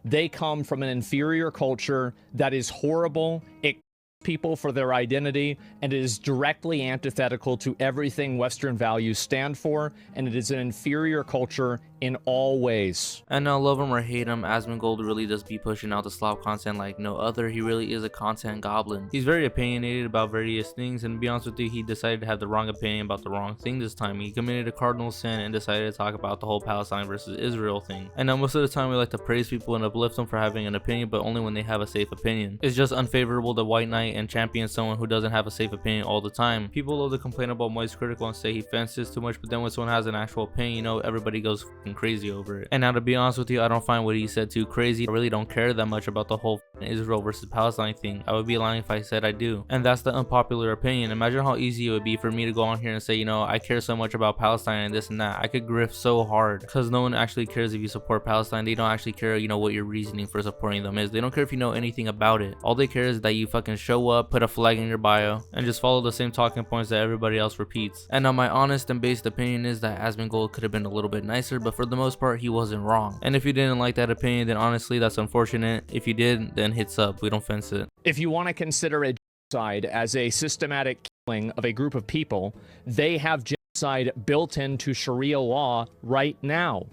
They come from an inferior culture that is horrible. It people for their identity, and it is directly antithetical to everything Western values stand for, and it is an inferior culture in all ways. And now, love him or hate him, Asmongold really does be pushing out the slop content like no other. He really is a content goblin. He's very opinionated about various things, and to be honest with you, he decided to have the wrong opinion about the wrong thing this time. He committed a cardinal sin and decided to talk about the whole Palestine versus Israel thing. And now most of the time we like to praise people and uplift them for having an opinion, but only when they have a safe opinion. It's just unfavorable to white knight and champion someone who doesn't have a safe opinion all the time. People love to complain about Moist Critical and say he fences too much, but then when someone has an actual opinion, you know, everybody goes crazy over it. And now, to be honest with you, I don't find what he said too crazy. I really don't care that much about the whole Israel versus Palestine thing. I would be lying if I said I do. And that's the unpopular opinion. Imagine how easy it would be for me to go on here and say, you know, I care so much about Palestine and this and that. I could grift so hard because no one actually cares if you support Palestine. They don't actually care, you know, what your reasoning for supporting them is. They don't care if you know anything about it. All they care is that you fucking show up, put a flag in your bio, and just follow the same talking points that everybody else repeats. And now my honest and based opinion is that Asmongold could have been a little bit nicer, but for the most part, he wasn't wrong. And if you didn't like that opinion, then honestly, that's unfortunate. If you did, then hits up. We don't fence it. If you want to consider a genocide as a systematic killing of a group of people, they have genocide built into Sharia law right now.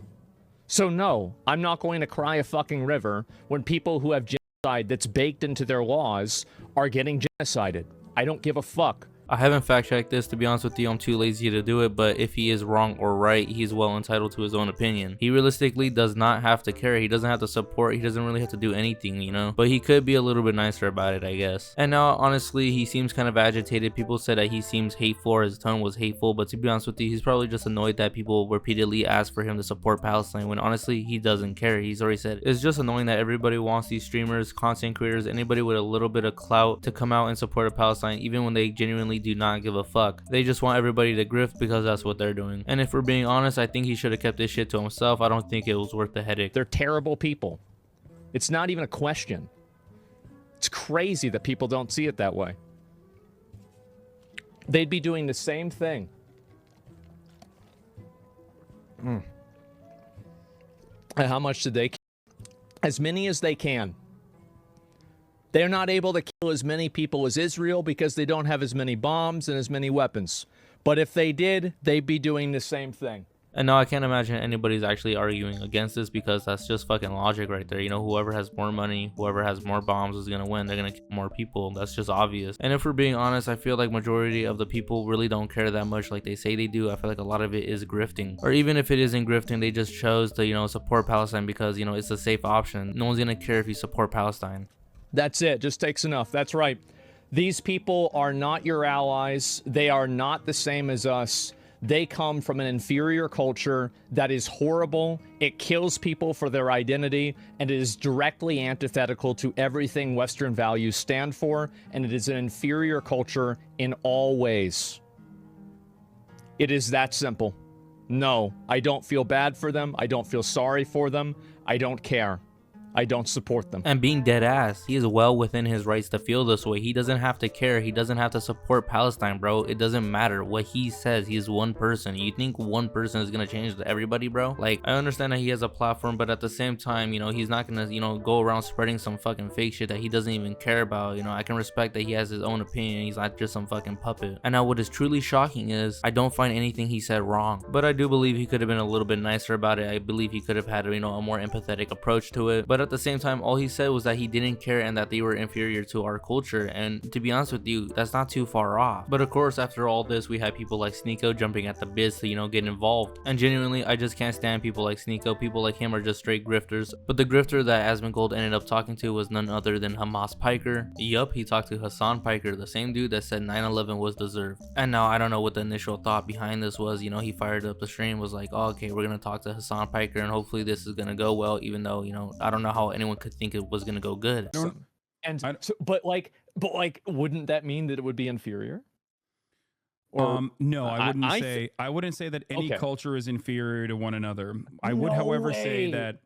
So no, I'm not going to cry a fucking river when people who have genocide that's baked into their laws are getting genocided. I don't give a fuck. I haven't fact checked this, to be honest with you. I'm too lazy to do it, but if he is wrong or right, he's well entitled to his own opinion. He realistically does not have to care. He doesn't have to support. He doesn't really have to do anything, you know, but he could be a little bit nicer about it, I guess. And now, honestly, he seems kind of agitated. People said that he seems hateful, or his tone was hateful, but to be honest with you, he's probably just annoyed that people repeatedly ask for him to support Palestine when honestly he doesn't care. He's already said it's just annoying that everybody wants these streamers, content creators, anybody with a little bit of clout to come out and support Palestine even when they genuinely do not give a fuck. They just want everybody to grift because that's what they're doing. And if we're being honest, I think he should have kept this shit to himself. I don't think it was worth the headache. They're terrible people. It's not even a question. It's crazy that people don't see it that way. They'd be doing the same thing. And how much did they kill? As many as they can. They're not able to kill as many people as Israel because they don't have as many bombs and as many weapons. But if they did, they'd be doing the same thing. And now I can't imagine anybody's actually arguing against this because that's just fucking logic right there. You know, whoever has more money, whoever has more bombs is gonna win. They're gonna kill more people. That's just obvious. And if we're being honest, I feel like majority of the people really don't care that much like they say they do. I feel like a lot of it is grifting. Or even if it isn't grifting, they just chose to, you know, support Palestine because, you know, it's a safe option. No one's gonna care if you support Palestine. That's it. Just takes enough. That's right. These people are not your allies. They are not the same as us. They come from an inferior culture that is horrible. It kills people for their identity, and it is directly antithetical to everything Western values stand for, and it is an inferior culture in all ways. It is that simple. No, I don't feel bad for them. I don't feel sorry for them. I don't care. I don't support them. And being dead ass, he is well within his rights to feel this way. He doesn't have to care. He doesn't have to support Palestine, bro. It doesn't matter what he says. He's one person. You think one person is gonna change everybody, bro? Like, I understand that he has a platform, but at the same time, you know, he's not gonna, you know, go around spreading some fucking fake shit that he doesn't even care about. You know, I can respect that he has his own opinion. He's not just some fucking puppet. And now what is truly shocking is I don't find anything he said wrong, but I do believe he could have been a little bit nicer about it. I believe he could have had, you know, a more empathetic approach to it. But at the same time, all he said was that he didn't care and that they were inferior to our culture, and to be honest with you, that's not too far off. But of course, after all this, we had people like Sneeko jumping at the bits to, you know, get involved. And genuinely, I just can't stand people like Sneeko. People like him are just straight grifters. But the grifter that Asmongold ended up talking to was none other than Hasan Piker. Yup, he talked to Hasan Piker, the same dude that said 9/11 was deserved. And now I don't know what the initial thought behind this was. You know, he fired up the stream, was like, oh, okay, we're gonna talk to Hasan Piker and hopefully this is gonna go well, even though, you know, I don't know how anyone could think it was gonna go good. But wouldn't that mean that it would be inferior? Or no, I wouldn't say that any culture is inferior to one another. I would, however, say that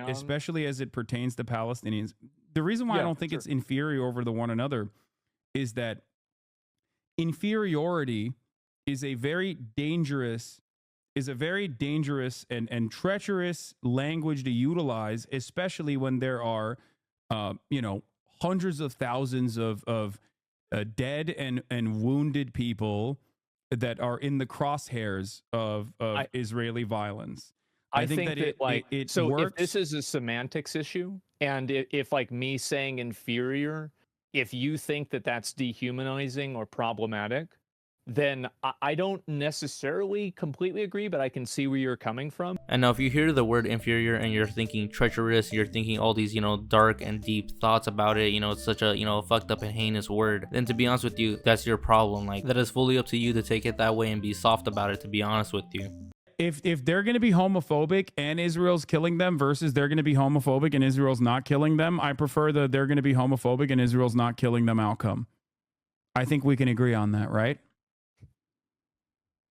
especially as it pertains to Palestinians, the reason why I don't think it's inferior over the one another is that inferiority is a very dangerous is a very dangerous and treacherous language to utilize, especially when there are, hundreds of thousands of dead and wounded people that are in the crosshairs of Israeli violence. I think that it works. If this is a semantics issue, and if like me saying inferior, if you think that that's dehumanizing or problematic, then I don't necessarily completely agree, but I can see where you're coming from. And now if you hear the word inferior and you're thinking treacherous, you're thinking all these, dark and deep thoughts about it, it's such a, fucked up and heinous word, then to be honest with you, that's your problem. Like, that is fully up to you to take it that way and be soft about it, to be honest with you. If they're going to be homophobic and Israel's killing them versus they're going to be homophobic and Israel's not killing them, I prefer the they're going to be homophobic and Israel's not killing them outcome. I think we can agree on that, right?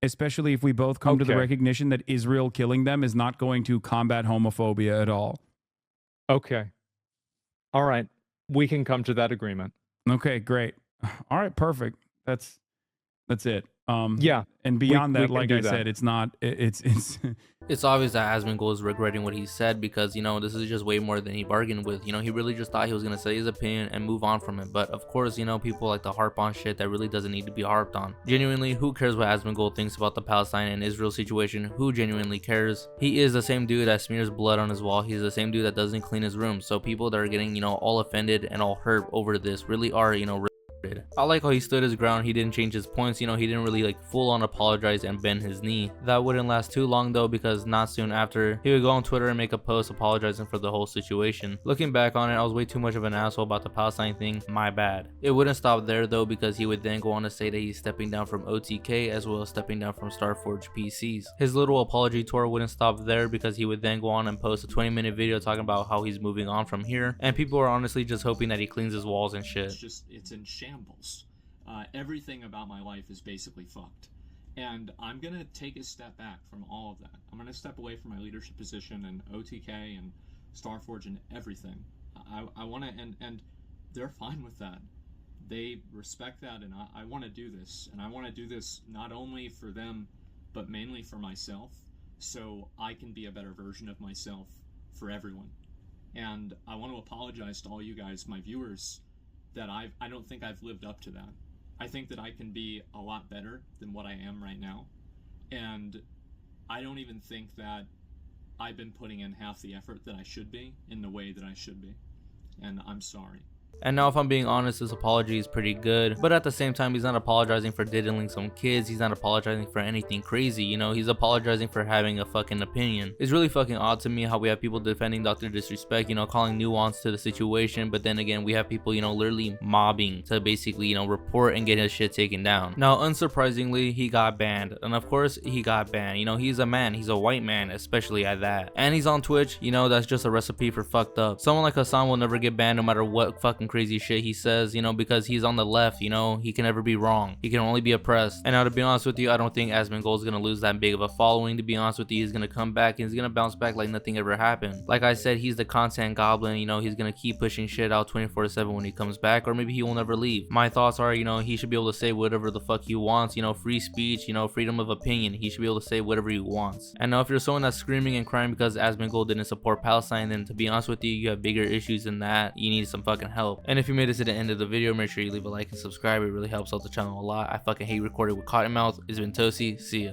Especially if we both come to the recognition that Israel killing them is not going to combat homophobia at all. Okay. All right. We can come to that agreement. Okay, great. All right, perfect. That's it. Yeah. And beyond that, like I said, it's not, it's It's obvious that Asmongold is regretting what he said because, this is just way more than he bargained with. He really just thought he was going to say his opinion and move on from it. But of course, people like to harp on shit that really doesn't need to be harped on. Genuinely, who cares what Asmongold thinks about the Palestine and Israel situation? Who genuinely cares? He is the same dude that smears blood on his wall. He's the same dude that doesn't clean his room. So people that are getting, all offended and all hurt over this really are, I like how he stood his ground. He didn't change his points. He didn't really like full on apologize and bend his knee. That wouldn't last too long though, because not soon after he would go on Twitter and make a post apologizing for the whole situation. Looking back on it, I was way too much of an asshole about the Palestine thing. My bad. It wouldn't stop there though, because he would then go on to say that he's stepping down from OTK as well as stepping down from Starforge PCs. His little apology tour wouldn't stop there, because he would then go on and post a 20-minute video talking about how he's moving on from here, and people are honestly just hoping that he cleans his walls and shit. It's in shambles. Everything about my life is basically fucked. And I'm going to take a step back from all of that. I'm going to step away from my leadership position and OTK and Starforge and everything. I want to, and they're fine with that. They respect that, and I want to do this. And I want to do this not only for them, but mainly for myself, so I can be a better version of myself for everyone. And I want to apologize to all you guys, my viewers, that I don't think I've lived up to that. I think that I can be a lot better than what I am right now. And I don't even think that I've been putting in half the effort that I should be in the way that I should be. And I'm sorry. And now if I'm being honest, his apology is pretty good, but at the same time he's not apologizing for diddling some kids. He's not apologizing for anything crazy, he's apologizing for having a fucking opinion. It's really fucking odd to me how we have people defending Dr. Disrespect, calling nuance to the situation, but then again we have people, literally mobbing to basically, report and get his shit taken down. Now unsurprisingly, he got banned, and of course he got banned. He's a man, he's a white man, especially at that, and he's on Twitch. That's just a recipe for fucked up. Someone like Hasan will never get banned no matter what fucking crazy shit he says, because he's on the left, he can never be wrong. He can only be oppressed. And now to be honest with you, I don't think Asmongold is gonna lose that big of a following. To be honest with you, he's gonna come back and he's gonna bounce back like nothing ever happened. Like I said, he's the content goblin. He's gonna keep pushing shit out 24/7 when he comes back, or maybe he will never leave. My thoughts are, he should be able to say whatever the fuck he wants. Free speech, freedom of opinion. He should be able to say whatever he wants. And now if you're someone that's screaming and crying because Asmongold didn't support Palestine, then to be honest with you, you have bigger issues than that. You need some fucking help. And if you made it to the end of the video, make sure you leave a like and subscribe. It really helps out the channel a lot. I fucking hate recording with Cottonmouth. It's been Toasty. See ya.